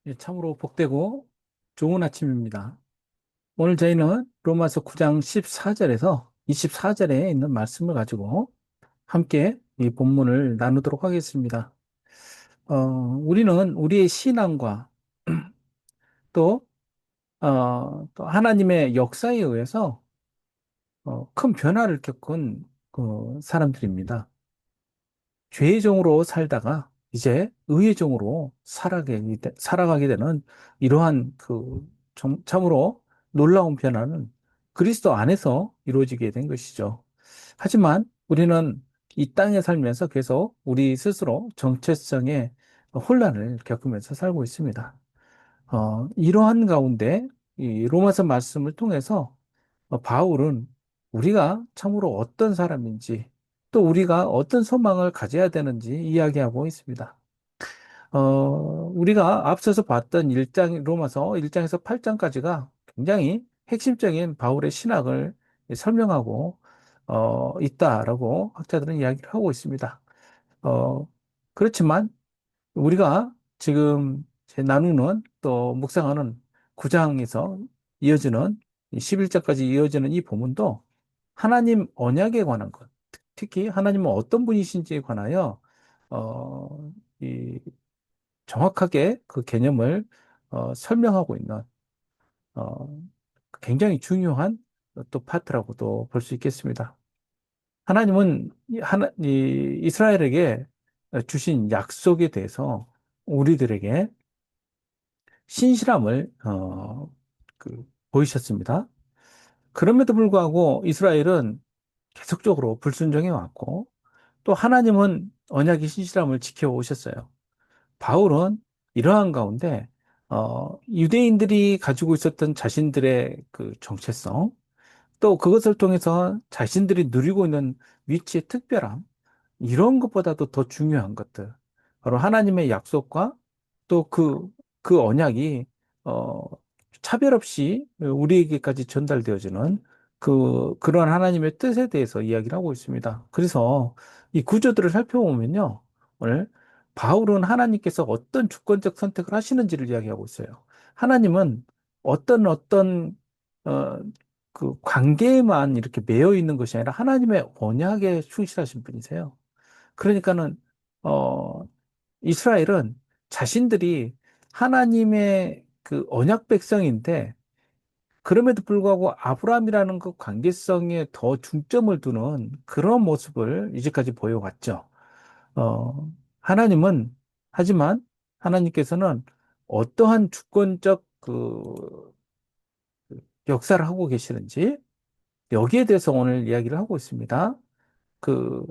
예, 참으로 복되고 좋은 아침입니다. 오늘 저희는 로마서 9장 14절에서 24절에 있는 말씀을 가지고 함께 이 본문을 나누도록 하겠습니다. 우리는 우리의 신앙과 또, 또 하나님의 역사에 의해서 큰 변화를 겪은 그 사람들입니다. 죄의 종으로 살다가 이제 의의 종으로 살아가게 되는 이러한 참으로 놀라운 변화는 그리스도 안에서 이루어지게 된 것이죠. 하지만 우리는 이 땅에 살면서 계속 우리 스스로 정체성의 혼란을 겪으면서 살고 있습니다. 이러한 가운데 이 로마서 말씀을 통해서 바울은 우리가 참으로 어떤 사람인지 또 우리가 어떤 소망을 가져야 되는지 이야기하고 있습니다. 우리가 앞서서 봤던 로마서 1장에서 8장까지가 굉장히 핵심적인 바울의 신학을 설명하고 있다라고 학자들은 이야기를 하고 있습니다. 어, 그렇지만 우리가 지금 나누는 또 묵상하는 9장에서 이어지는 11장까지 이어지는 이 본문도 하나님 언약에 관한 것, 특히 하나님은 어떤 분이신지에 관하여 어, 이 정확하게 그 개념을 설명하고 있는 어, 굉장히 중요한 또 파트라고도 볼 수 있겠습니다. 하나님은 이스라엘에게 주신 약속에 대해서 우리들에게 신실함을 보이셨습니다. 그럼에도 불구하고 이스라엘은 계속적으로 불순종해 왔고 또 하나님은 언약의 신실함을 지켜오셨어요. 바울은 이러한 가운데 유대인들이 가지고 있었던 자신들의 그 정체성 또 그것을 통해서 자신들이 누리고 있는 위치의 특별함 이런 것보다도 더 중요한 것들 바로 하나님의 약속과 또 그 언약이 어, 차별 없이 우리에게까지 전달되어지는 그런 하나님의 뜻에 대해서 이야기를 하고 있습니다. 그래서 이 구조들을 살펴보면요. 오늘 바울은 하나님께서 어떤 주권적 선택을 하시는지를 이야기하고 있어요. 하나님은 어떤 어, 그 관계에만 이렇게 매여 있는 것이 아니라 하나님의 언약에 충실하신 분이세요. 그러니까는 어, 이스라엘은 자신들이 하나님의 그 언약 백성인데 그럼에도 불구하고 아브라함이라는 그 관계성에 더 중점을 두는 그런 모습을 이제까지 보여왔죠. 하나님은 하지만 하나님께서는 어떠한 주권적 역사를 하고 계시는지 여기에 대해서 오늘 이야기를 하고 있습니다. 그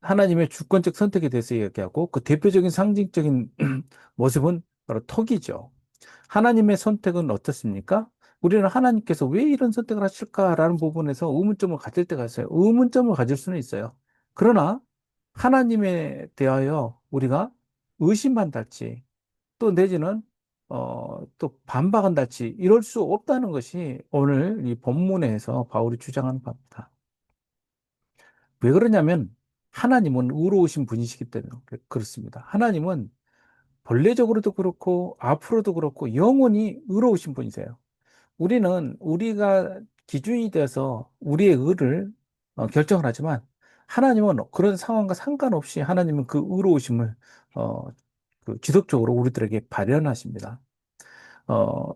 하나님의 주권적 선택에 대해서 이야기하고 그 대표적인 상징적인 모습은 바로 턱이죠. 하나님의 선택은 어떻습니까? 우리는 하나님께서 왜 이런 선택을 하실까라는 부분에서 의문점을 가질 때가 있어요. 의문점을 가질 수는 있어요. 그러나 하나님에 대하여 우리가 의심한달지 또 내지는 또 반박한달지 이럴 수 없다는 것이 오늘 이 본문에서 바울이 주장하는 바입니다. 왜 그러냐면 하나님은 의로우신 분이시기 때문에 그렇습니다. 하나님은 본래적으로도 그렇고 앞으로도 그렇고 영원히 의로우신 분이세요. 우리는 우리가 기준이 돼서 우리의 의를 결정을 하지만 하나님은 그런 상황과 상관없이 하나님은 그 의로우심을 어, 지속적으로 우리들에게 발현하십니다. 어,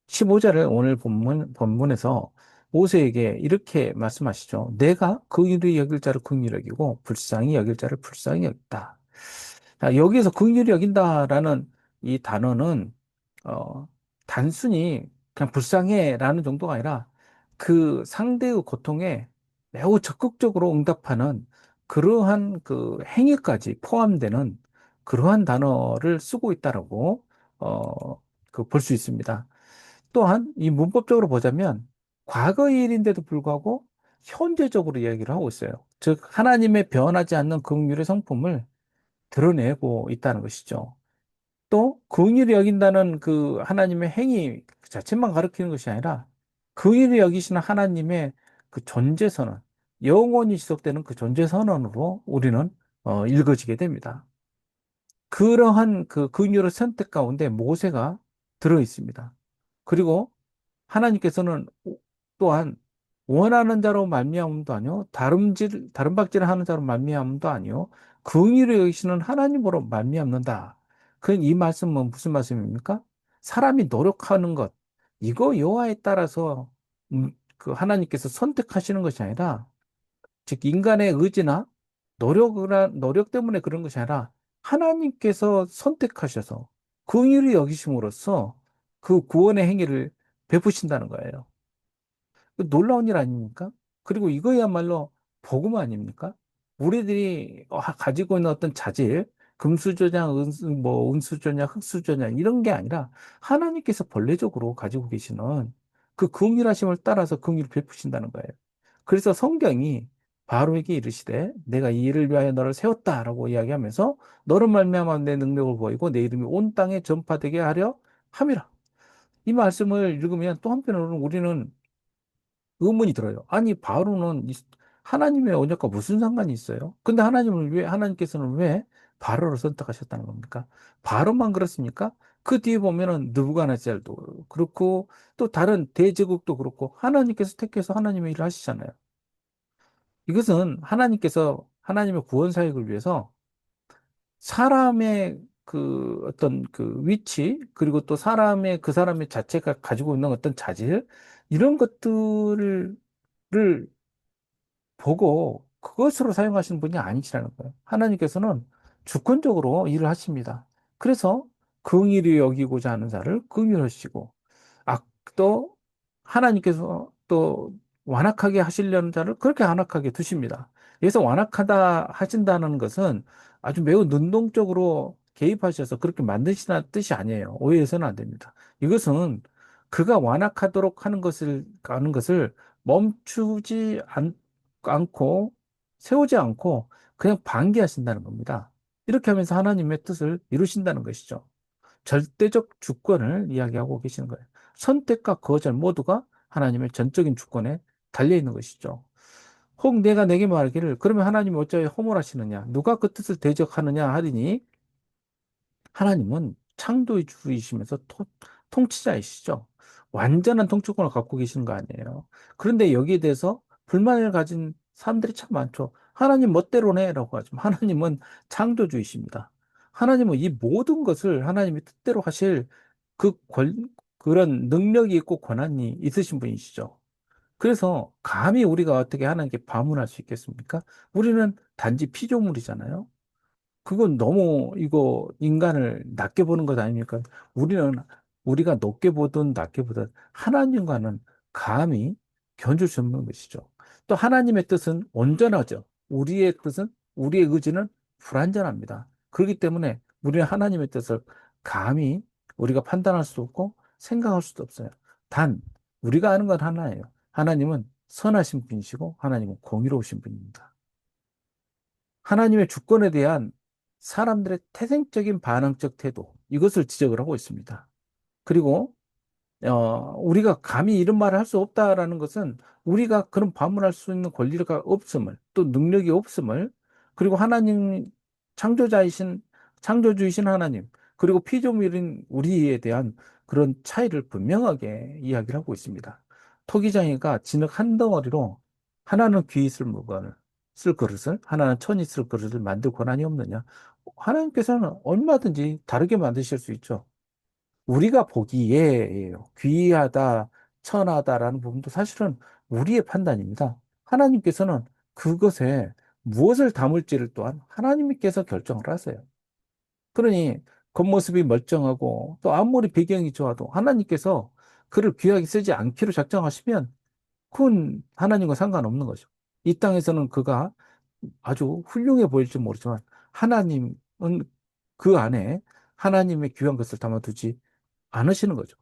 15절을 오늘 본문에서 모세에게 이렇게 말씀하시죠. 내가 긍휼히 여길 자를 긍휼히 여기고 불쌍히 여길 자를 불쌍히 여긴다. 자, 여기에서 긍휼히 여긴다라는 이 단어는 단순히 그냥 불쌍해라는 정도가 아니라 그 상대의 고통에 매우 적극적으로 응답하는 그러한 그 행위까지 포함되는 그러한 단어를 쓰고 있다라고 볼 수 있습니다. 또한 이 문법적으로 보자면 과거의 일인데도 불구하고 현재적으로 이야기를 하고 있어요. 즉 하나님의 변하지 않는 긍휼의 성품을 드러내고 있다는 것이죠. 또 긍휼히 여긴다는 그 하나님의 행위 그 자체만 가리키는 것이 아니라 긍휼히 여기시는 하나님의 그 존재 선언, 영원히 지속되는 그 존재 선언으로 우리는 읽어지게 됩니다. 그러한 그 긍휼의 선택 가운데 모세가 들어 있습니다. 그리고 하나님께서는 또한 원하는 자로 말미암음도 아니요 다른 박질을 하는 자로 말미암음도 아니요 긍휼히 여기시는 하나님으로 말미암는다. 그 이 말씀은 무슨 말씀입니까? 사람이 노력하는 것 이거 여호와에 따라서 그 하나님께서 선택하시는 것이 아니라 즉 인간의 의지나 노력 때문에 그런 것이 아니라 하나님께서 선택하셔서 긍휼히 여기심으로써 그 구원의 행위를 베푸신다는 거예요. 그 놀라운 일 아닙니까? 그리고 이거야말로 복음 아닙니까? 우리들이 가지고 있는 어떤 자질, 금수저냐, 은수저냐, 흙수저냐 이런 게 아니라 하나님께서 본래적으로 가지고 계시는 그 긍휼하심을 따라서 긍휼을 베푸신다는 거예요. 그래서 성경이 바로에게 이르시되 내가 이 일을 위하여 너를 세웠다라고 이야기하면서 너를 말미암아 내 능력을 보이고 내 이름이 온 땅에 전파되게 하려 함이라. 이 말씀을 읽으면 또 한편으로는 우리는 의문이 들어요. 아니, 바로는 하나님의 언약과 무슨 상관이 있어요? 근데 하나님께서는 왜 바로를 선택하셨다는 겁니까? 바로만 그렇습니까? 그 뒤에 보면은 느부갓네살도 그렇고 또 다른 대제국도 그렇고 하나님께서 택해서 하나님의 일을 하시잖아요. 이것은 하나님께서 하나님의 구원 사역을 위해서 사람의 그 어떤 그 위치 그리고 또 그 사람의 자체가 가지고 있는 어떤 자질 이런 것들을 보고 그것으로 사용하시는 분이 아니시라는 거예요. 하나님께서는 주권적으로 일을 하십니다. 그래서 긍휼히 여기고자 하는 자를 긍휼하시고 또 하나님께서 또 완악하게 하시려는 자를 그렇게 완악하게 두십니다. 여기서 완악하다 하신다는 것은 아주 매우 능동적으로 개입하셔서 그렇게 만드시는 뜻이 아니에요. 오해해서는 안 됩니다. 이것은 그가 완악하도록 하는 것을 멈추지 않고 세우지 않고 그냥 방기하신다는 겁니다. 이렇게 하면서 하나님의 뜻을 이루신다는 것이죠. 절대적 주권을 이야기하고 계시는 거예요. 선택과 거절 모두가 하나님의 전적인 주권에 달려 있는 것이죠. 혹 내가 내게 말하기를 그러면 하나님이 어찌하여 허물하시느냐 누가 그 뜻을 대적하느냐 하리니 하나님은 창조주이시면서 통치자이시죠. 완전한 통치권을 갖고 계시는 거 아니에요. 그런데 여기에 대해서 불만을 가진 사람들이 참 많죠. 하나님 멋대로네 라고 하지만 하나님은 창조주이십니다. 하나님은 이 모든 것을 하나님의 뜻대로 하실 그 그런 능력이 있고 권한이 있으신 분이시죠. 그래서 감히 우리가 어떻게 하나님께 반문할 수 있겠습니까? 우리는 단지 피조물이잖아요. 그건 너무 이거 인간을 낮게 보는 것 아닙니까? 우리는 우리가 높게 보든 낮게 보든 하나님과는 감히 견줄 수 없는 것이죠. 또 하나님의 뜻은 온전하죠. 우리의 뜻은 우리의 의지는 불완전합니다. 그렇기 때문에 우리는 하나님의 뜻을 감히 우리가 판단할 수 없고 생각할 수도 없어요. 단 우리가 아는 건 하나예요. 하나님은 선하신 분이시고 하나님은 공의로우신 분입니다. 하나님의 주권에 대한 사람들의 태생적인 반항적 태도, 이것을 지적을 하고 있습니다. 그리고, 우리가 감히 이런 말을 할 수 없다라는 것은 우리가 그런 반문할 수 있는 권리가 없음을, 또 능력이 없음을, 그리고 창조자이신, 창조주이신 하나님, 그리고 피조물인 우리에 대한 그런 차이를 분명하게 이야기를 하고 있습니다. 토기장이가 진흙 한 덩어리로 하나는 귀 있을 물건을 쓸 그릇을, 하나는 천이 있을 그릇을 만들 권한이 없느냐? 하나님께서는 얼마든지 다르게 만드실 수 있죠. 우리가 보기에 귀하다, 천하다라는 부분도 사실은 우리의 판단입니다. 하나님께서는 그것에 무엇을 담을지를 또한 하나님께서 결정을 하세요. 그러니 겉모습이 멀쩡하고 또 아무리 배경이 좋아도 하나님께서 그를 귀하게 쓰지 않기로 작정하시면 그건 하나님과 상관없는 거죠. 이 땅에서는 그가 아주 훌륭해 보일지 모르지만 하나님은 그 안에 하나님의 귀한 것을 담아두지 않으시는 거죠.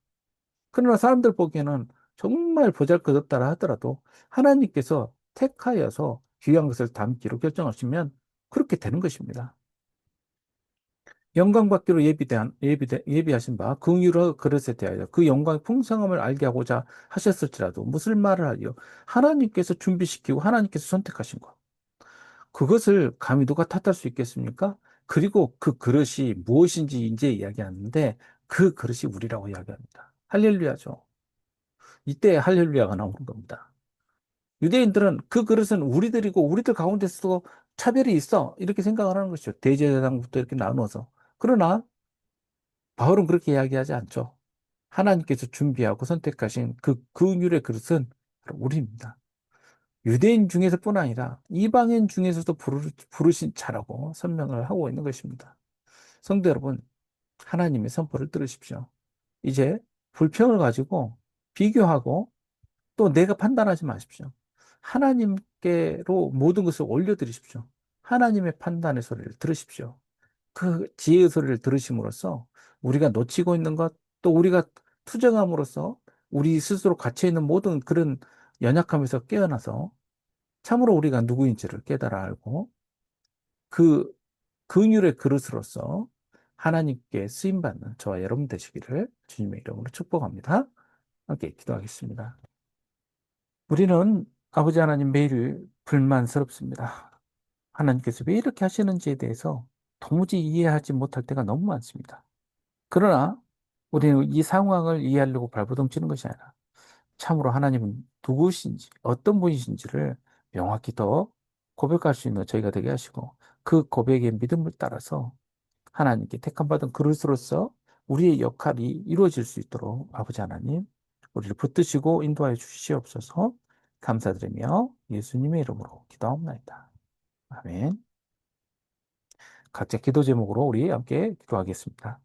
그러나 사람들 보기에는 정말 보잘것없다 하더라도 하나님께서 택하여서 귀한 것을 담기로 결정하시면 그렇게 되는 것입니다. 영광 받기로 예비하신 바 긍휼의 그릇에 대하여 그 영광의 풍성함을 알게 하고자 하셨을지라도 무슨 말을 하리요? 하나님께서 준비시키고 하나님께서 선택하신 것. 그것을 감히 누가 탓할 수 있겠습니까? 그리고 그 그릇이 무엇인지 이제 이야기하는데 그 그릇이 우리라고 이야기합니다. 할렐루야죠. 이때 할렐루야가 나오는 겁니다. 유대인들은 그 그릇은 우리들이고 우리들 가운데서도 차별이 있어. 이렇게 생각을 하는 것이죠. 대제사장부터 이렇게 나누어서. 그러나 바울은 그렇게 이야기하지 않죠. 하나님께서 준비하고 선택하신 그 긍휼의 그릇은 바로 우리입니다. 유대인 중에서뿐 아니라 이방인 중에서도 부르신 자라고 설명을 하고 있는 것입니다. 성도 여러분, 하나님의 선포를 들으십시오. 이제 불평을 가지고 비교하고 또 내가 판단하지 마십시오. 하나님께로 모든 것을 올려드리십시오. 하나님의 판단의 소리를 들으십시오. 그 지혜의 소리를 들으심으로써 우리가 놓치고 있는 것, 또 우리가 투정함으로써 우리 스스로 갇혀 있는 모든 그런 연약함에서 깨어나서 참으로 우리가 누구인지를 깨달아 알고 그 긍휼의 그릇으로서 하나님께 쓰임받는 저와 여러분 되시기를 주님의 이름으로 축복합니다. 함께 기도하겠습니다. 우리는 아버지 하나님 매일 불만스럽습니다. 하나님께서 왜 이렇게 하시는지에 대해서 도무지 이해하지 못할 때가 너무 많습니다. 그러나 우리는 이 상황을 이해하려고 발버둥치는 것이 아니라 참으로 하나님은 누구신지 어떤 분이신지를 명확히 더 고백할 수 있는 저희가 되게 하시고 그 고백의 믿음을 따라서 하나님께 택함받은 그릇으로서 우리의 역할이 이루어질 수 있도록 아버지 하나님 우리를 붙드시고 인도하여 주시옵소서. 감사드리며 예수님의 이름으로 기도하옵나이다. 아멘. 각자 기도 제목으로 우리 함께 기도하겠습니다.